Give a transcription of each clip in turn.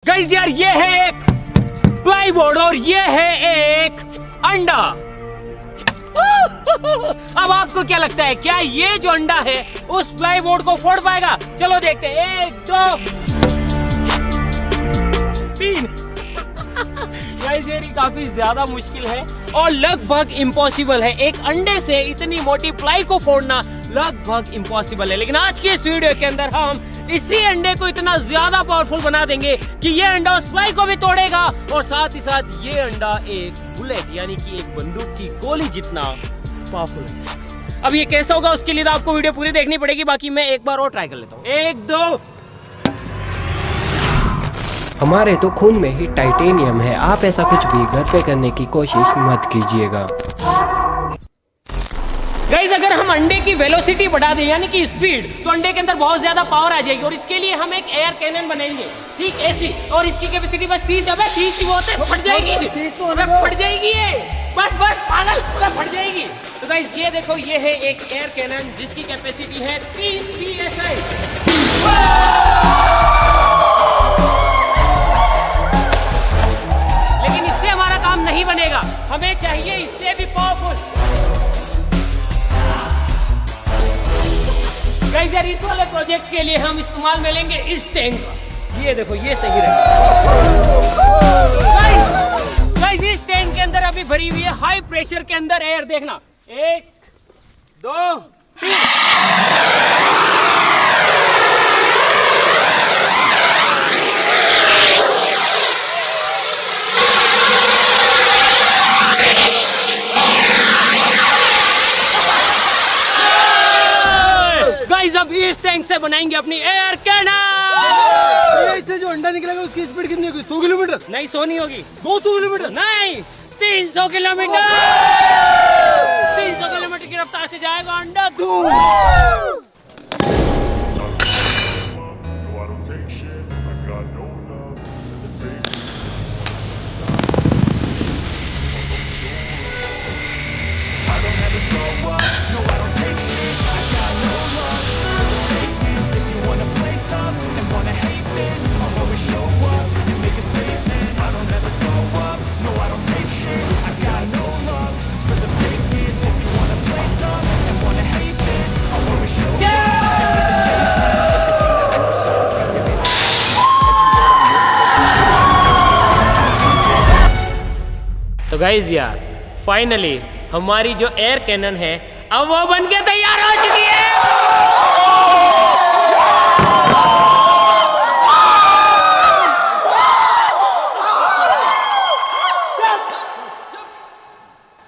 Guys यार ये है एक प्लाईवुड और ये है एक अंडा। अब आपको क्या लगता है, क्या ये जो अंडा है उस प्लाईवुड को फोड़ पाएगा? चलो देखते हैं। 1 2 3। गाइस ये काफी ज्यादा मुश्किल है और लगभग इम्पॉसिबल है। एक अंडे से इतनी मोटी प्लाई को फोड़ना लगभग इम्पॉसिबल है। लेकिन आज की इस वीडियो के अंदर हम इसी अंडे को इतना ज्यादा पावरफुल बना देंगे कि ये अंडा उस प्लाई को भी तोड़ेगा और साथ ही साथ ये अंडा एक बुलेट यानी कि एक बंदूक की गोली जितना पावरफुल है। अब ये कैसा होगा उसके लिए तो आपको वीडियो पूरी देखनी पड़ेगी। बाकी मैं एक बार और ट्राई कर लेता हूँ। 1 2। हमारे तो खून में ही टाइटेनियम है, आप ऐसा कुछ भी घर पे करने की कोशिश मत कीजिएगा। गाइस अगर हम अंडे की वेलोसिटी बढ़ा दें यानी कि स्पीड, तो अंडे के अंदर बहुत ज्यादा पावर आ जाएगी और इसके लिए हम एक एयर कैनन बनाएंगे, ठीक ऐसी, और इसकी कैपेसिटी बस 30। अबे 30 वो होते फट जाएगी, फट जाएगी ये, बस पागल फट जाएगी। तो गाइस ये देखो, ये है एक एयर कैनन जिसकी कैपेसिटी है 30 PSI। लेकिन इससे हमारा काम नहीं बनेगा, हमें चाहिए इससे भी पावरफुल। गाइस यार इस वाले प्रोजेक्ट के लिए हम इस्तेमाल में लेंगे इस टैंक का। ये देखो ये सही रहेगा। गाइस इस टैंक के अंदर अभी भरी हुई है हाई प्रेशर के अंदर एयर। देखना 1 2 3। अब इस टैंक से बनाएंगे अपनी एयर कैनन। इससे जो अंडा निकलेगा उसकी स्पीड कितनी होगी? 100 किलोमीटर? नहीं 100 नहीं होगी। 200 किलोमीटर? नहीं 300 किलोमीटर। 300 किलोमीटर की रफ्तार से जाएगा अंडा दूर। तो गाइज यार फाइनली हमारी जो एयर कैनन है अब वो बन के तैयार हो चुकी है।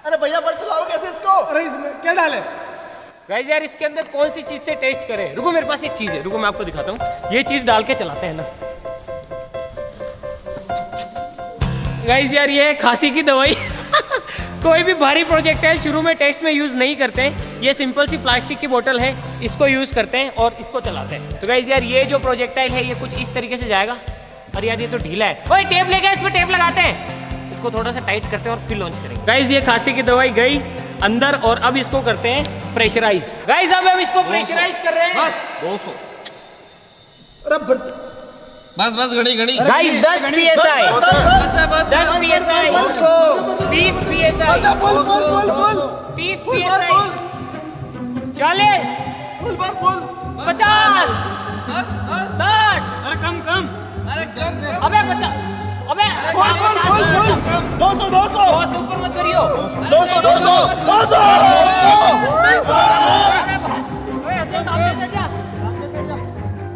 अरे भैया पर चलाओ कैसे इसको? अरे इसमें क्या डाले? गाइज यार इसके अंदर कौन सी चीज से टेस्ट करें? रुको मेरे पास एक चीज है, रुको मैं आपको दिखाता हूँ। ये चीज डाल के चलाते हैं ना। गाइस यार ये है खांसी की दवाई। कोई भी भारी प्रोजेक्टाइल शुरू में टेस्ट में यूज नहीं करते हैं। ये सिंपल सी प्लास्टिक की बोतल है, इसको यूज करते हैं और इसको चलाते हैं। तो गाइस यार ये जो प्रोजेक्टाइल है ये कुछ इस तरीके से जाएगा। और यार ये तो ढीला है। ओए टेप लेके इस पे टेप लगाते हैं, इसको थोड़ा सा टाइट करते हैं और फिर लॉन्च करेंगे। गाइस ये खांसी की दवाई गई अंदर और अब इसको करते हैं प्रेशराइज। गाइस अब हम इसको प्रेशराइज कर रहे हैं। 200। अरे बस घड़ी guys 10 PSI, 10 PSI, 20 PSI, 30 PSI, 40, 50, 60। अरे कम अबे 50, अबे 200 ऊपर मत करियो। 200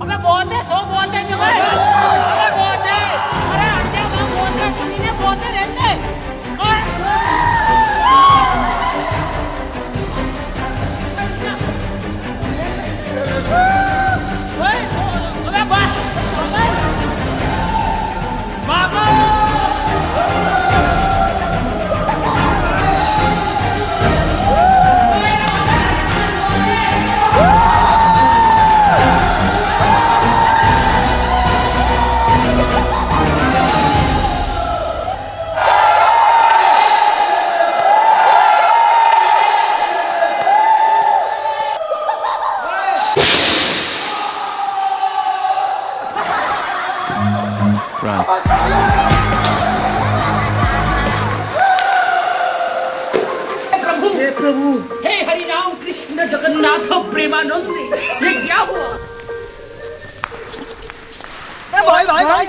अबे बहुत है, 100 बहुत है जमाई। अबे बहुत है, अरे हट जा, बहुत है, तुमने बहुत है रहने। अबे बस बाबा। प्रभु हे हरि राम कृष्ण जगन्नाथ प्रेमानंद, ये क्या हुआ? भाई भाई भाई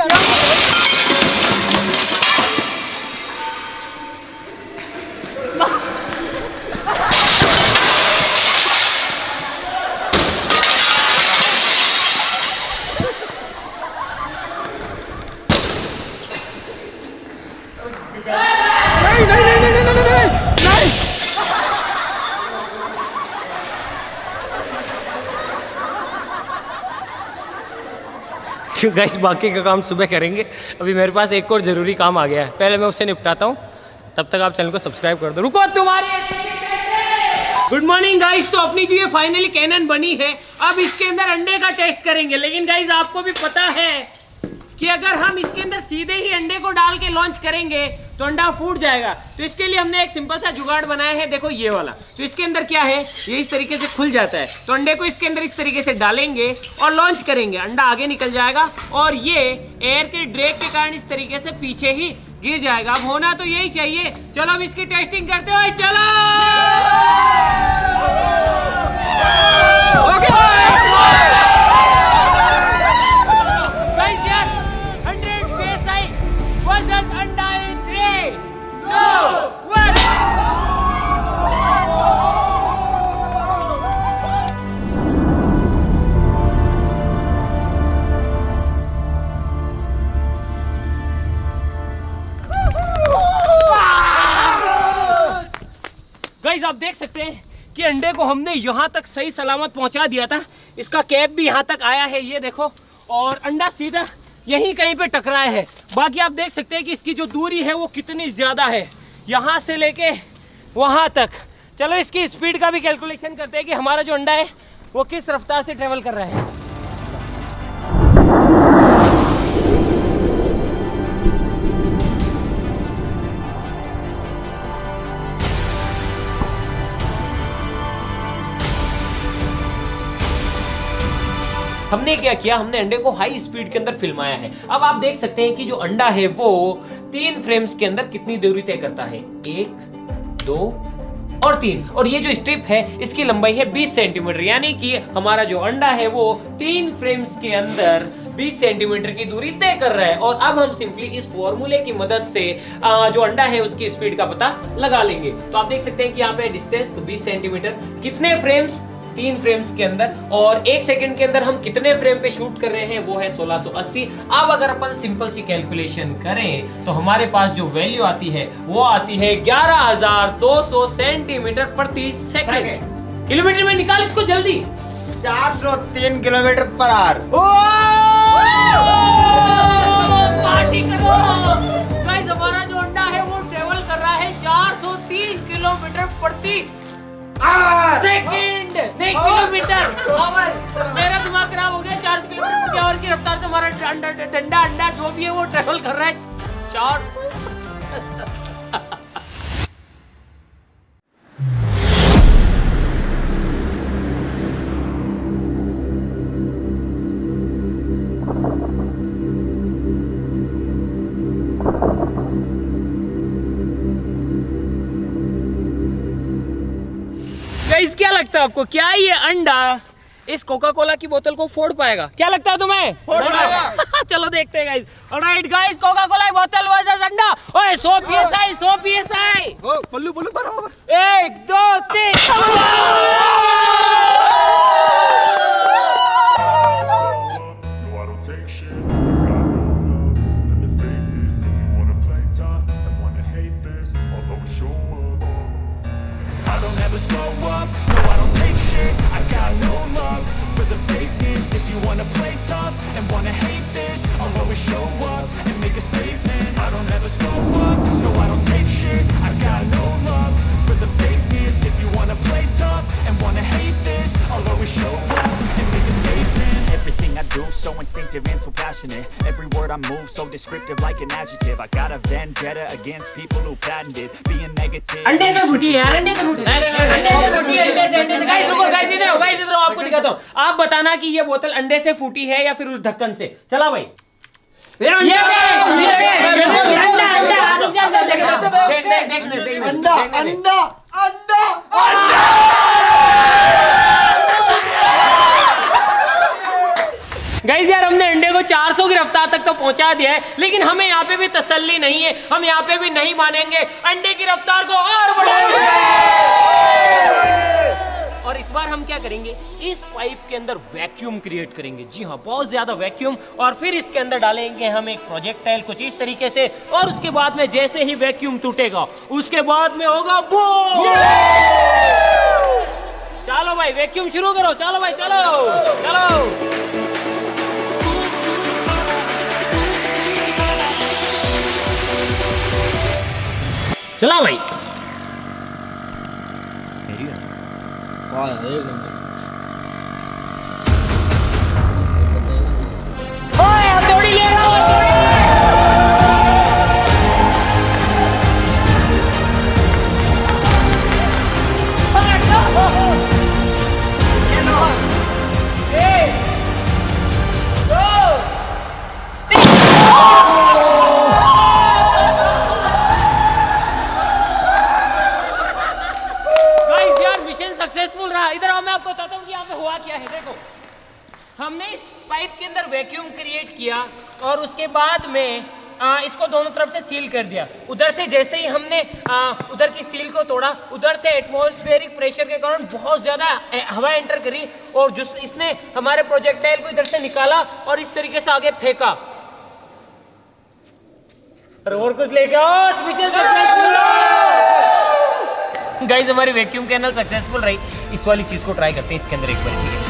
गाइस बाकी का काम सुबह करेंगे, अभी मेरे पास एक और जरूरी काम आ गया है, पहले मैं उससे निपटाता हूँ, तब तक आप चैनल को सब्सक्राइब कर दो। रुको तुम्हारी। गुड मॉर्निंग गाइस, तो अपनी जो ये फाइनली कैनन बनी है, अब इसके अंदर अंडे का टेस्ट करेंगे। लेकिन गाइस आपको भी पता है कि अगर हम इसके अंदर सीधे ही अंडे को डाल के लॉन्च करेंगे तो अंडा फूट जाएगा। तो इसके लिए हमने एक सिंपल सा जुगाड़ बनाया है, देखो ये वाला। तो इसके अंदर क्या है, ये इस तरीके से खुल जाता है, तो अंडे को इसके अंदर इस तरीके से डालेंगे और लॉन्च करेंगे, अंडा आगे निकल जाएगा और ये एयर के ड्रैग के कारण इस तरीके से पीछे ही गिर जाएगा। अब होना तो यही चाहिए। चलो अब इसकी टेस्टिंग करते हो, चलो। गाइस आप देख सकते हैं कि अंडे को हमने यहाँ तक सही सलामत पहुँचा दिया था। इसका कैप भी यहाँ तक आया है, ये देखो, और अंडा सीधा यहीं कहीं पे टकराया है। बाकी आप देख सकते हैं कि इसकी जो दूरी है वो कितनी ज़्यादा है, यहाँ से लेके वहाँ तक। चलो इसकी स्पीड का भी कैलकुलेशन करते हैं कि हमारा जो अंडा है वो किस रफ्तार से ट्रेवल कर रहा है। हमने क्या किया, हमने अंडे को हाई स्पीड के अंदर फिल्माया है। अब आप देख सकते हैं कि जो अंडा है वो 3 फ्रेम्स के अंदर कितनी दूरी तय करता है, 1, 2 और 3। और ये जो स्ट्रिप है इसकी लंबाई है 20 सेंटीमीटर, यानी कि हमारा जो अंडा है वो 3 फ्रेम्स के अंदर 20 सेंटीमीटर की दूरी तय कर रहा है। और अब हम सिंपली इस फॉर्मूले की मदद से जो अंडा है उसकी स्पीड का पता लगा लेंगे। तो आप देख सकते हैं कि यहाँ पे डिस्टेंस 20 सेंटीमीटर, कितने फ्रेम्स, 3 फ्रेम्स के अंदर, और 1 सेकंड के अंदर हम कितने फ्रेम पे शूट कर रहे हैं वो है 1680। अब अगर अपन सिंपल सी कैलकुलेशन करें तो हमारे पास जो वैल्यू आती है वो आती है 11,200 सेंटीमीटर प्रति सेकंड। किलोमीटर में निकाल इसको जल्दी। 403 किलोमीटर पर आवर। पार्टी करो गाइस, हमारा जो अंडा है वो ट्रेवल कर रहा है 403 किलोमीटर प्रति सेकंड, नहीं किलोमीटर आवर। मेरा दिमाग खराब हो गया। 400 किलोमीटर प्रति आवर की रफ्तार से हमारा अंडा जो भी है वो ट्रेवल कर रहा है 4। गाइस क्या लगता है आपको, क्या ये अंडा इस कोका कोला की बोतल को फोड़ पाएगा? क्या लगता है तुम्हें? फोड़ पाएगा। चलो देखते हैं guys. Alright guys, Coca Cola की बोतल वर्सेस अंडा। ओए 100 psi 100 psi। पल्लू पल्लू बराबर। 1 2 3। Slow up, no I don't take shit, I got no love for the fakeness. If you wanna play tough and wanna hate this, I'll always show up and make a statement. I don't ever slow up, no I don't take shit, I got no love for the fakeness. If you wanna play tough and wanna hate this, I'll always show up and make a statement. Everything I do so instinctive and so passionate, every word I move so descriptive like an adjective. I got a vendetta against people who patented being negative. अंडे से फूटी है यार, अंडे से फूटी है, अंडे से। गाइस रुको, गाइस इधर आओ, आपको दिखाता हूँ। आप बताना कि ये बोतल अंडे से फूटी है या फिर उस ढक्कन से। चला भाई, अंडा अंडा अंडा गाइस यार हमने अंडे को 400 की रफ्तार तक तो पहुंचा दिया है, लेकिन हमें यहाँ पे भी तसल्ली नहीं है। हम यहाँ पे भी नहीं मानेंगे, अंडे की रफ्तार को और बढ़ाएंगे। और इस बार हम क्या करेंगे, इस पाइप के अंदर वैक्यूम क्रिएट करेंगे। जी हाँ, बहुत ज्यादा वैक्यूम। और फिर इसके अंदर डालेंगे हम एक प्रोजेक्टाइल कुछ इस तरीके से, और उसके बाद में जैसे ही वैक्यूम टूटेगा उसके बाद में होगा बूम। चलो भाई वैक्यूम शुरू करो, चलो भाई चलो चलो। चला भाई। ओए हथौड़ी ले रहा हूं, सक्सेसफुल रहा। इधर आओ, मैं आपको बताता हूँ कि यहाँ पे हुआ क्या है। देखो, हमने इस पाइप के अंदर वैक्यूम क्रिएट किया और उसके बाद में इसको दोनों तरफ से सील कर दिया। उधर से जैसे ही हमने उधर की सील को तोड़ा, उधर से एटमॉस्फेरिक प्रेशर के कारण बहुत ज्यादा हवा एंटर करी और जो इसने हमारे प्रोजेक्टाइल को इधर से निकाला और इस तरीके से आगे फेंका। और कुछ लेके आओ, मिशन सक्सेसफुल। गाइस हमारी वैक्यूम कैनल सक्सेसफुल रही। इस वाली चीज को ट्राई करते हैं इसके अंदर एक बार, ठीक है।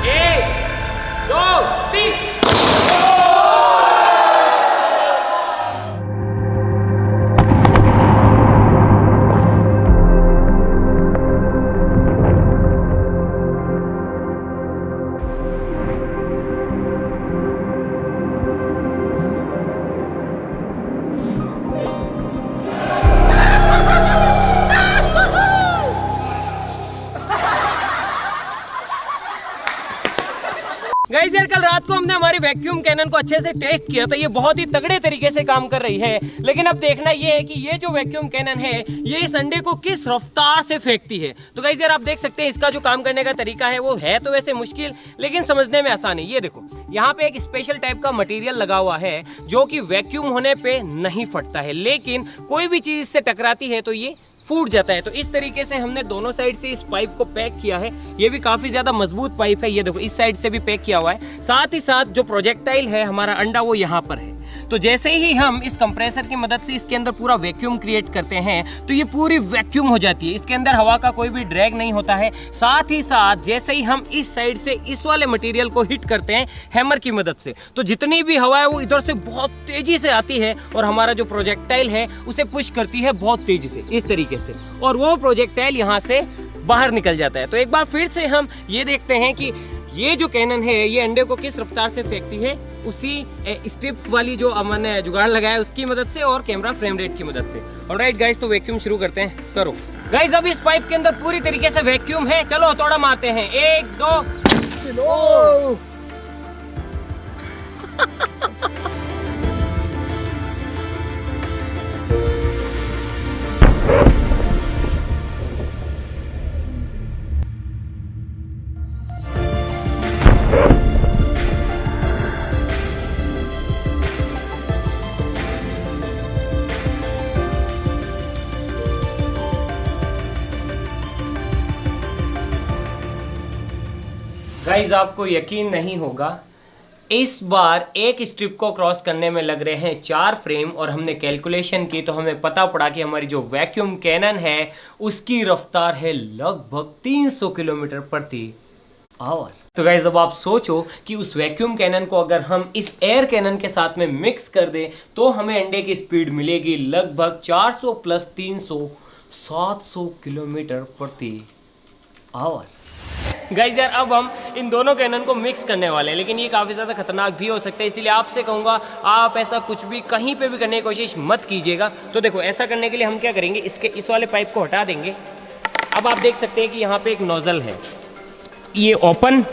एक, दो, तीन। गाइस यार कल रात को हमने हमारी वैक्यूम कैनन को अच्छे से टेस्ट किया था। ये बहुत ही तगड़े तरीके से काम कर रही है, लेकिन अब देखना ये है कि ये जो वैक्यूम कैनन है ये इस अंडे को किस रफ्तार से फेंकती है। तो गाइस यार आप देख सकते हैं इसका जो काम करने का तरीका है वो है तो वैसे मुश्किल, लेकिन समझने में आसान है। ये देखो, यहाँ पे एक स्पेशल टाइप का मटेरियल लगा हुआ है जो कि वैक्यूम होने पे नहीं फटता है, लेकिन कोई भी चीज इससे टकराती है तो ये फूट जाता है। तो इस तरीके से हमने दोनों साइड से इस पाइप को पैक किया है। ये भी काफी ज्यादा मजबूत पाइप है। ये देखो, इस साइड से भी पैक किया हुआ है। साथ ही साथ जो प्रोजेक्टाइल है हमारा अंडा वो यहाँ पर है। तो जैसे ही हम इस कंप्रेसर की मदद से इसके अंदर पूरा वैक्यूम क्रिएट करते हैं तो ये पूरी वैक्यूम हो जाती है। इसके अंदर हवा का कोई भी ड्रैग नहीं होता है। साथ ही साथ जैसे ही हम इस साइड से इस वाले मटेरियल को हिट करते हैं हैमर की मदद से, तो जितनी भी हवा है वो इधर से बहुत तेजी से आती है और हमारा जो प्रोजेक्टाइल है उसे पुश करती है बहुत तेजी से इस तरीके से, और वो प्रोजेक्टाइल यहाँ से बाहर निकल जाता है। तो एक बार फिर से हम ये देखते हैं कि ये जो कैनन है ये अंडे को किस रफ्तार से फेंकती है, उसी स्ट्रिप वाली जो मैंने जुगाड़ लगाया उसकी मदद से और कैमरा फ्रेम रेट की मदद से। ऑलराइट गाइस, तो वैक्यूम शुरू करते हैं। करो गाइस, अब इस पाइप के अंदर पूरी तरीके से वैक्यूम है। चलो थोड़ा मारते हैं, 1 2। गाइस आपको यकीन नहीं होगा, इस बार एक स्ट्रिप को क्रॉस करने में लग रहे हैं 4 फ्रेम, और हमने कैलकुलेशन की तो हमें पता पड़ा कि हमारी जो वैक्यूम कैनन है उसकी रफ्तार है लगभग 300 किलोमीटर प्रति आवर। तो गाइस अब आप सोचो कि उस वैक्यूम कैनन को अगर हम इस एयर कैनन के साथ में मिक्स कर दें तो हमें अंडे की स्पीड मिलेगी लगभग 400 + 300 700 किलोमीटर प्रति आवर। गाइस यार अब हम इन दोनों कैनन को मिक्स करने वाले हैं, लेकिन ये काफ़ी ज़्यादा खतरनाक भी हो सकता है, इसीलिए आपसे कहूँगा आप ऐसा कुछ भी कहीं पे भी करने की कोशिश मत कीजिएगा। तो देखो, ऐसा करने के लिए हम क्या करेंगे, इसके इस वाले पाइप को हटा देंगे। अब आप देख सकते हैं कि यहाँ पे एक नोजल है, ये ओपन,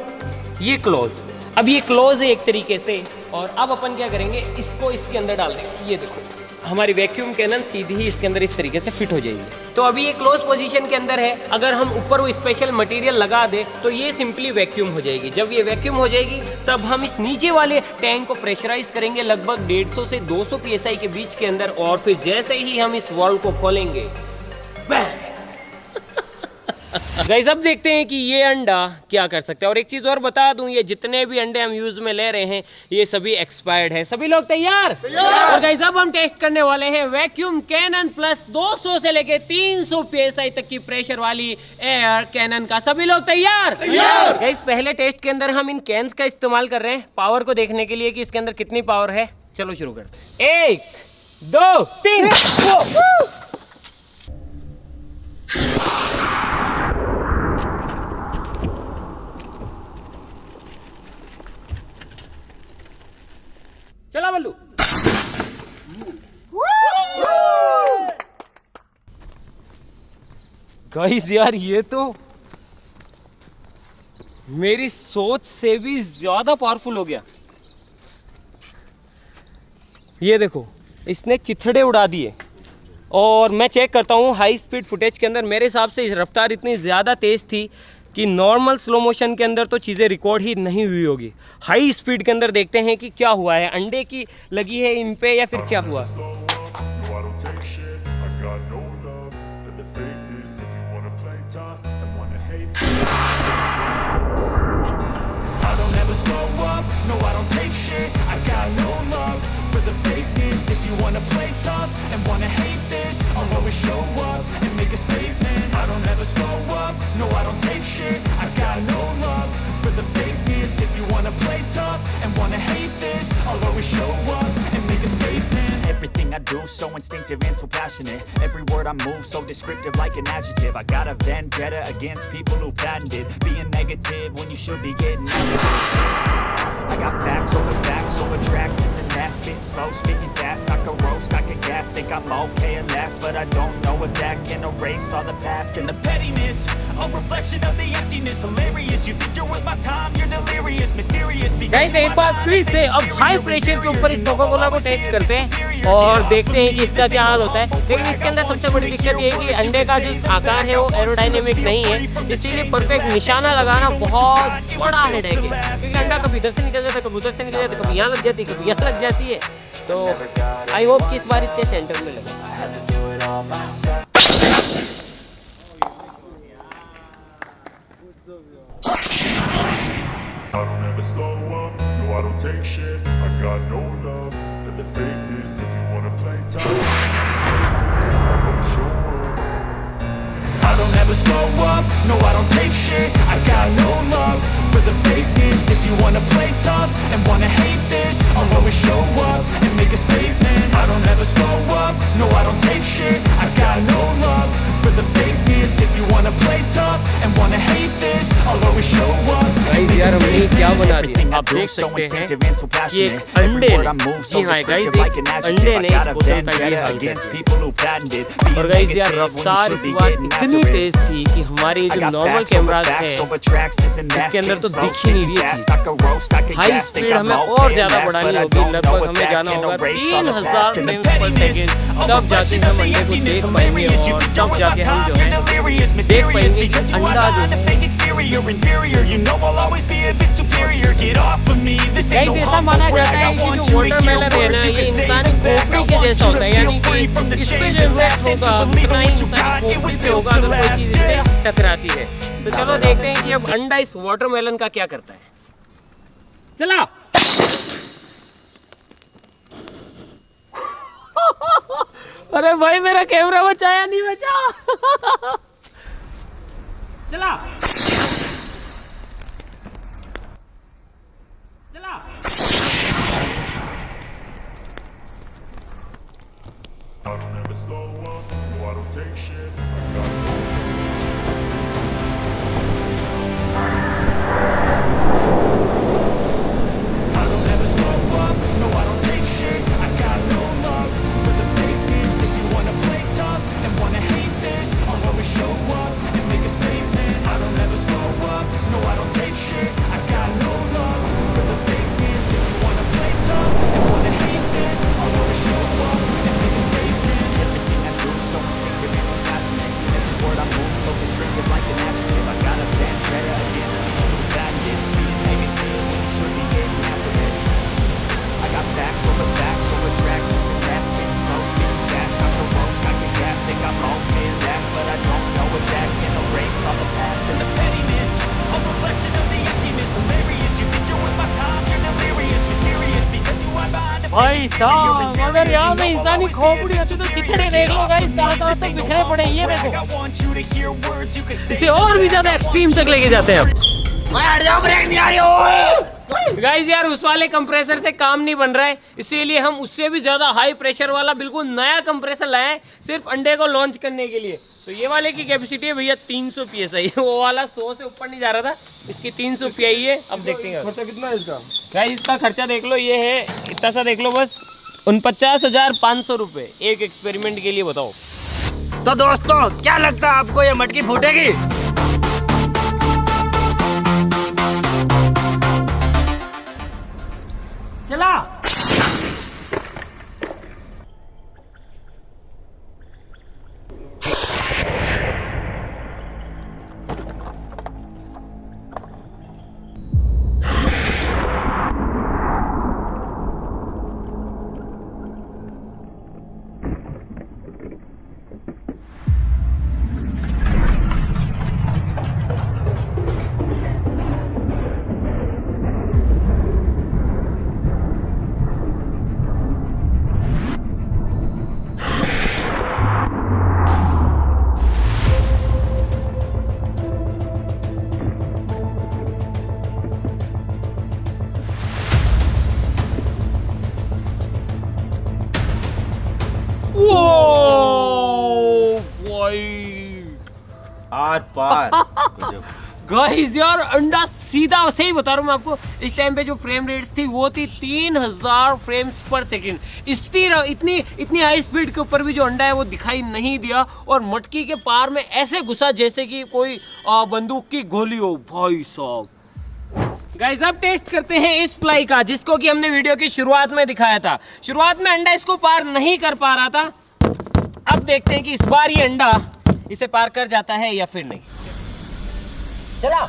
ये क्लोज। अब ये क्लोज है एक तरीके से, और अब अपन क्या करेंगे, इसको इसके अंदर डाल देंगे। ये देखो हमारी वैक्यूम कैनन सीधी ही इसके अंदर इस तरीके से फिट हो जाएगी। तो अभी ये क्लोज पोजीशन के अंदर है। अगर हम ऊपर वो स्पेशल मटेरियल लगा दे तो ये सिंपली वैक्यूम हो जाएगी। जब ये वैक्यूम हो जाएगी तब हम इस नीचे वाले टैंक को प्रेशराइज करेंगे लगभग 150 से 200 psi के बीच के अंदर, और फिर जैसे ही हम इस वाल्व को खोलेंगे, गाइस अब देखते हैं कि ये अंडा क्या कर सकता है। और एक चीज और बता दूं, ये जितने भी अंडे हम यूज में ले रहे हैं ये सभी एक्सपायर्ड है। सभी लोग तैयार? और गाइस अब हम टेस्ट करने वाले हैं वैक्यूम कैनन प्लस 200 से लेके 300 psi तक की प्रेशर वाली एयर कैनन का। सभी लोग तैयार? गाइस पहले टेस्ट के अंदर हम इन कैन्स का इस्तेमाल कर रहे हैं पावर को देखने के लिए कि इसके अंदर कितनी पावर है। चलो शुरू करते हैं। 1 2 3 चला बल्लू। गाइस यार ये तो मेरी सोच से भी ज्यादा पावरफुल हो गया। ये देखो इसने चिथड़े उड़ा दिए। और मैं चेक करता हूँ हाई स्पीड फुटेज के अंदर, मेरे हिसाब से रफ्तार इतनी ज़्यादा तेज़ थी कि नॉर्मल स्लो मोशन के अंदर तो चीज़ें रिकॉर्ड ही नहीं हुई होगी। हाई स्पीड के अंदर देखते हैं कि क्या हुआ है, अंडे की लगी है इन पे या फिर क्या हुआ। Everything I do so instinctive and so passionate. Every word I move so descriptive like an adjective. I got a vendetta against people who patented being negative when you should be getting positive. I got facts over tracks. This and that, spitting slow, speaking fast. I can roast, I can gas, think I'm okay at last, but I don't know if that can erase all the past and the pettiness. A reflection of the emptiness. Hilarious, you think you're worth my time, you're delirious, mysterious. Guys एक बार फिर से अब high pressure के ऊपर इस Coca Cola को test करते हैं और देखते हैं कि इसका क्या हाल होता है। लेकिन इसके अंदर सबसे बड़ी दिक्कत ये है कि अंडे का जो आकार है वो एरोडायनेमिक नहीं है, इसीलिए परफेक्ट निशाना लगाना बहुत बड़ा हेडेक है। क्योंकि अंडा कभी इधर से निकल जाता है, कभी उधर से निकल जाता है, कभी यहाँ लग जाती है, कभी यहाँ लग जाती है। तो आई होप कि इस बार इसके सेंटर में लगे। I don't ever slow up, no I don't take shit. I got no love for the fakeness. If you wanna play tough, hate this, I'm gonna show up. I don't ever slow up, no I don't take shit. I got no love for the fakeness. If you wanna play tough and wanna hate this, I'll always show up and make a statement. I don't ever slow up, no I don't take shit. I got no love for the fakeness. If you wanna play tough and wanna hate this, I'll always show up. Guys यार हमने क्या बना दिया, आप देख सकते हैं कि एक अंडे ने, जी हाँ गाइस एक अंडे ने बोतल का ये हाल किया। और गाइस यार रफ्तार इस बार इतनी तेज थी कि हमारे जो नॉर्मल कैमरास है इसके अंदर तो दिख ही नहीं रही थी। हाई स्पीड हमें और ज्यादा बढ़ानी होगी, लगभग हमें जाना होगा 3000 फ्रेम्स पर सेकेंड, तब जाके हम अंडे को देख पाएंगे और तब जाके हम जो है देख पाएंगे कि अंडा जो है। गाइस ऐसा माना जाता है कि जो वाटरमेलन है ना ये इंसानी खोपड़ी के जैसा होता है, यानी कि इस पे जो इफेक्ट होगा उतना ही इंसानी खोपड़ी पे होगा अगर कोई चीज इससे टकराती है। तो चलो देखते हैं कि अब अंडा इस वाटरमेलन का क्या करता है। चला अरे भाई मेरा कैमरा बचाया नहीं बचा। चला I don't ever slow up, no I don't take shit. I got no I don't ever slow up, no I don't take shit. I got no love for the fakeness. If you wanna play tough and wanna hate this, I'll always show up and make भाई साहब अगर यहाँ पे इंसानी खोपड़ी होती तो चिथड़े देख लो गाइस कहाँ तक बिखरे पड़े ये देखो। इसे और भी ज्यादा एक्सट्रीम तक लेके जाते हैं गाइस यार उस वाले कंप्रेसर से काम नहीं बन रहा है, इसीलिए हम उससे भी ज्यादा हाई प्रेशर वाला बिल्कुल नया कंप्रेसर लाए हैं सिर्फ अंडे को लॉन्च करने के लिए। तो ये वाले की कैपेसिटी है भैया 300 PSI, वो वाला 100 से ऊपर नहीं जा रहा था, इसकी 300 PSI है। अब देखते हैं खर्चा कितना है इसका? गाइस इसका खर्चा देख लो, ये है इतना सा देख लो बस 49,500 रुपए एक एक्सपेरिमेंट के लिए। बताओ तो दोस्तों क्या लगता है आपको ये मटकी फूटेगी? चला आर पार। गाइस यार अंडा सीधा, सही बता रहा हूँ मैं आपको, इस टाइम पे जो फ्रेम रेट्स थी वो थी 3000 फ्रेम्स पर सेकंड। इतनी हाई स्पीड के ऊपर भी जो अंडा है वो दिखाई नहीं दिया और मटकी के पार में ऐसे घुसा जैसे कि कोई बंदूक की गोली हो। भाई साहब गाइस अब टेस्ट करते हैं इस फ्लाई का, जिसको कि हमने वीडियो की शुरुआत में दिखाया था। शुरुआत में अंडा इसको पार नहीं कर पा रहा था, अब देखते हैं कि इस बार ये अंडा इसे पार कर जाता है या फिर नहीं। चला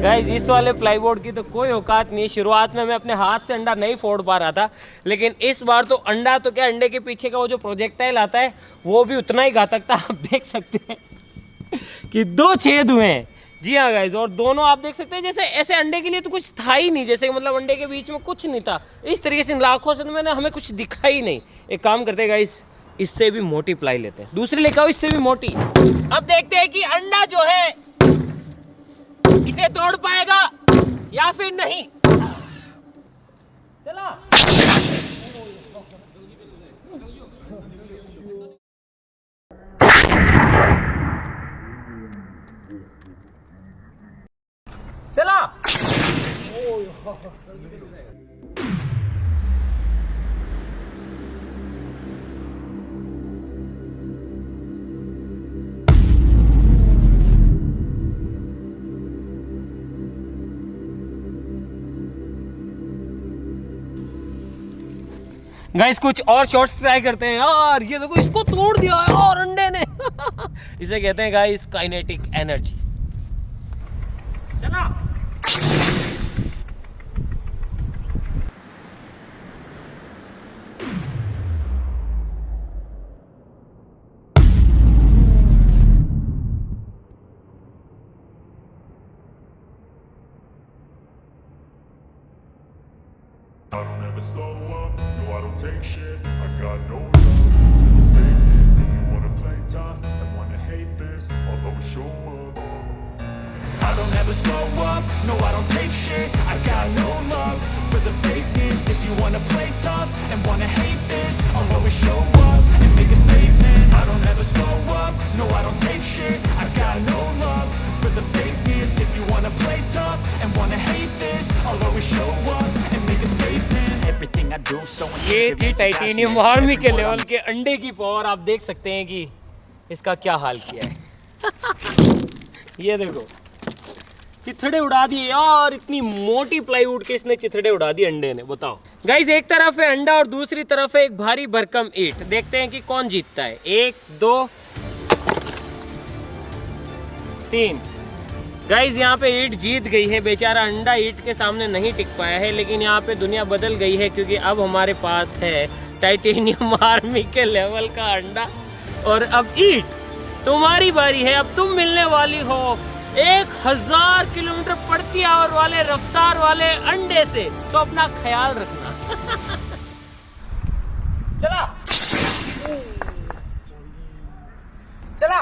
गाइस इस वाले प्लाईबोर्ड की तो कोई औकात नहीं है। शुरुआत में मैं अपने हाथ से अंडा नहीं फोड़ पा रहा था, लेकिन इस बार तो अंडा तो क्या, अंडे के पीछे का वो जो प्रोजेक्टाइल आता है वो भी उतना ही घातक था। आप देख सकते हैं कि 2 छेद हुए हैं। जी हाँ गाइस, और दोनों आप देख सकते हैं जैसे ऐसे अंडे के लिए तो कुछ था ही नहीं, जैसे मतलब अंडे के बीच में कुछ नहीं था। इस तरीके से लाखों से मैंने हमें कुछ दिखा ही नहीं। एक काम करते हैं गाइस, इससे भी मोटी प्लाई लेते हैं, दूसरी लेकर आओ इससे भी मोटी। अब देखते हैं कि अंडा जो है इसे तोड़ पाएगा या फिर नहीं। चला चला गाइस कुछ और शॉट्स ट्राई करते हैं यार। ये देखो इसको तोड़ दिया है और अंडे ने। इसे कहते हैं गाइस काइनेटिक एनर्जी। चला I don't ever slow up, no I don't take shit. I got no love for the fakeness. If you wanna play tough and wanna hate this, I'll always show up. I don't ever slow up, no I don't take shit. I got no love for the fakeness. If you wanna play tough and wanna hate this, I'll always show up and make a statement. I don't ever slow up, no I don't take shit. I got no love for the fakeness. If you wanna play tough and wanna hate this, I'll always show up and make a statement. Everything I do so ये थी titanium army के level के अंडे की power. आप देख सकते हैं कि इसका क्या हाल किया है। ये देखो चिथड़े उड़ा दिए यार, इतनी मोटी प्लाईवुड के इसने चिथड़े उड़ा दिए अंडे ने। बताओ गाइस, एक तरफ है अंडा और दूसरी तरफ है एक भारी भरकम ईंट। देखते हैं कि कौन जीतता है। 1 2 3। गाइस यहाँ पे ईंट जीत गई है। बेचारा अंडा ईंट के सामने नहीं टिक पाया है, लेकिन यहाँ पे दुनिया बदल गई है क्योंकि अब हमारे पास है टाइटेनियम आर्मी के लेवल का अंडा। और अब ईंट तुम्हारी बारी है। अब तुम मिलने वाली हो 1000 किलोमीटर प्रति आवर वाले रफ्तार वाले अंडे से, तो अपना ख्याल रखना। चला चला।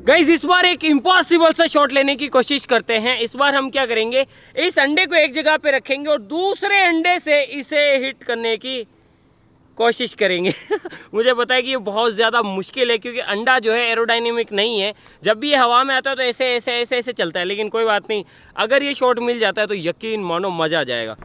गाइस इस बार एक इम्पॉसिबल सा शॉट लेने की कोशिश करते हैं। इस बार हम क्या करेंगे, इस अंडे को एक जगह पे रखेंगे और दूसरे अंडे से इसे हिट करने की कोशिश करेंगे। मुझे पता है कि ये बहुत ज़्यादा मुश्किल है क्योंकि अंडा जो है एरोडायनेमिक नहीं है। जब भी ये हवा में आता है तो ऐसे ऐसे ऐसे ऐसे चलता है, लेकिन कोई बात नहीं, अगर ये शॉट मिल जाता है तो यकीन मानो मज़ा आ जाएगा।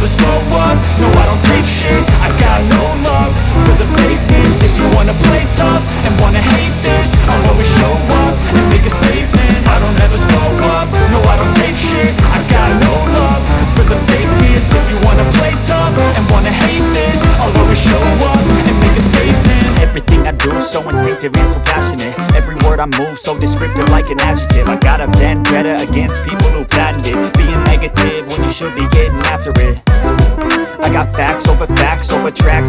Slow up, no I don't take shit, I got no love for the fakeness. If you wanna play tough and wanna hate this, I'll always show up and make a statement. I don't ever slow up, no I don't take shit, I got no love for the fakeness. If you wanna play tough and wanna hate this, I'll always show up and make a statement. Everything I do so instinctive and so passionate. Every word I move so descriptive like an adjective. I got a vendetta against people who patented being negative when you should be getting after it. I got facts over tracks,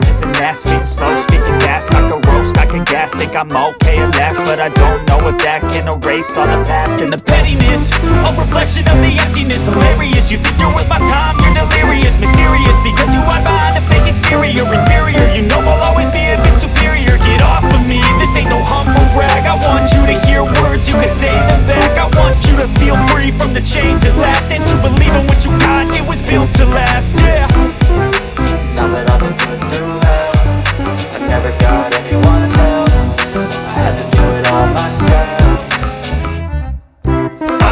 this and that. Speaking slow, speaking fast, I can roast, I can gas. Think I'm okay at last, but I don't know if that can erase all the past. And the pettiness, a reflection of the emptiness. Hilarious, you think you're worth my time, you're delirious. Mysterious, because you hide behind a fake exterior. Inferior, you know I'll always be a bit superior. Get off of me, this ain't no humble brag. I want you to hear words, you can say them back. I want you to feel free from the chains at last, and to believe in what you got, it was built to last. Yeah. Now that I've been put through hell, I never got anyone's help, I had to do it all myself. I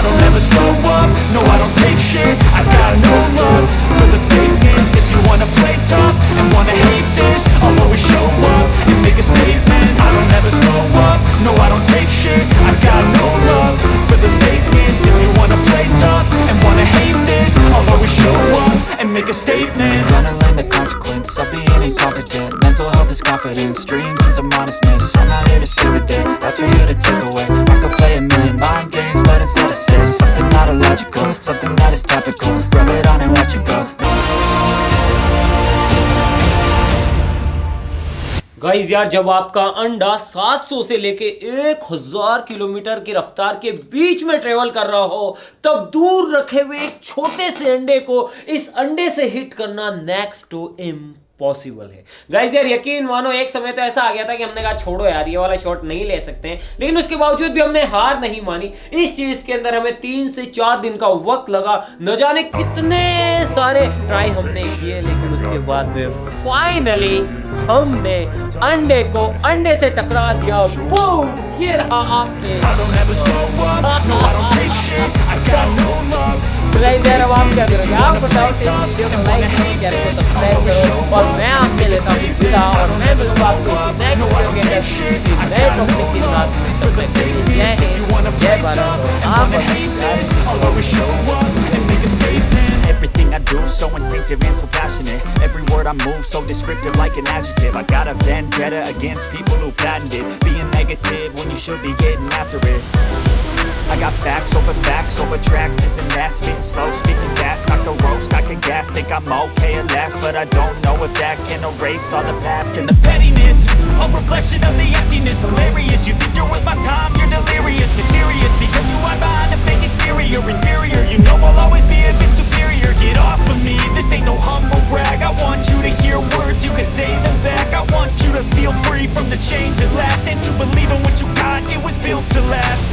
don't ever slow up, no I don't take shit, I got no love for the fakeness. If you wanna play tough and wanna hate this, I'll always show up and make a statement. I don't ever slow up, no I don't take shit, I got no love for the fakeness. If you wanna play tough and wanna hate this, I'll always show up and make a statement. Gonna learn the consequence of being incompetent. Mental health is confidence, dreams and some honestness. I'm not here to see the day, that's for you to take away. I could play a million mind games, but instead I say something not illogical, something that is topical. Rub it on and watch it go. Guys यार, जब आपका अंडा 700 से लेके 1000 kilometre की रफ्तार के बीच में ट्रेवल कर रहा हो, तब दूर रखे हुए एक छोटे से अंडे को इस अंडे से हिट करना नेक्स्ट टू इम्पॉसिबल है। गाइस यार यकीन मानो, एक समय तो ऐसा आ गया था कि हमने कहा छोड़ो यार, ये वाला शॉट नहीं ले सकते हैं, लेकिन उसके बावजूद भी हमने हार नहीं मानी। इस चीज के अंदर हमें 3 से 4 दिन का वक्त लगा, न जाने कितने सारे ट्राई हमने किए, लेकिन उसके बाद में फाइनली हमने अंडे को अंडे से टकरा दिया। बूम! ये रहा आपके। अब आप क्या करोगे? आप बताओ, वीडियो को लाइक करो, चैनल को सब्सक्राइब करो, और मैं आपसे लेता हूँ विदा, और मैं मिलूंगा आपको नेक्स्ट वीडियो के अंदर नए टॉपिक के साथ। तब तक के लिए जय हिंद, जय भारत। आप Everything I do so instinctive and so passionate. Every word I move so descriptive like an adjective. I got a vendetta against people who patented being negative when you should be getting after it. I got facts over tracks, this and that. Spitting slow, speaking fast, I can roast, I can gas. Think I'm okay at last, but I don't know if that can erase all the past. And the pettiness, a reflection of the emptiness. Hilarious, you think you're worth my time, you're delirious. Mysterious, because you hide behind a fake exterior. Inferior, you know I'll always be a bit superior. Get off of me, this ain't no humble brag. I want the change at last, and to believe in what you got, it was built to last.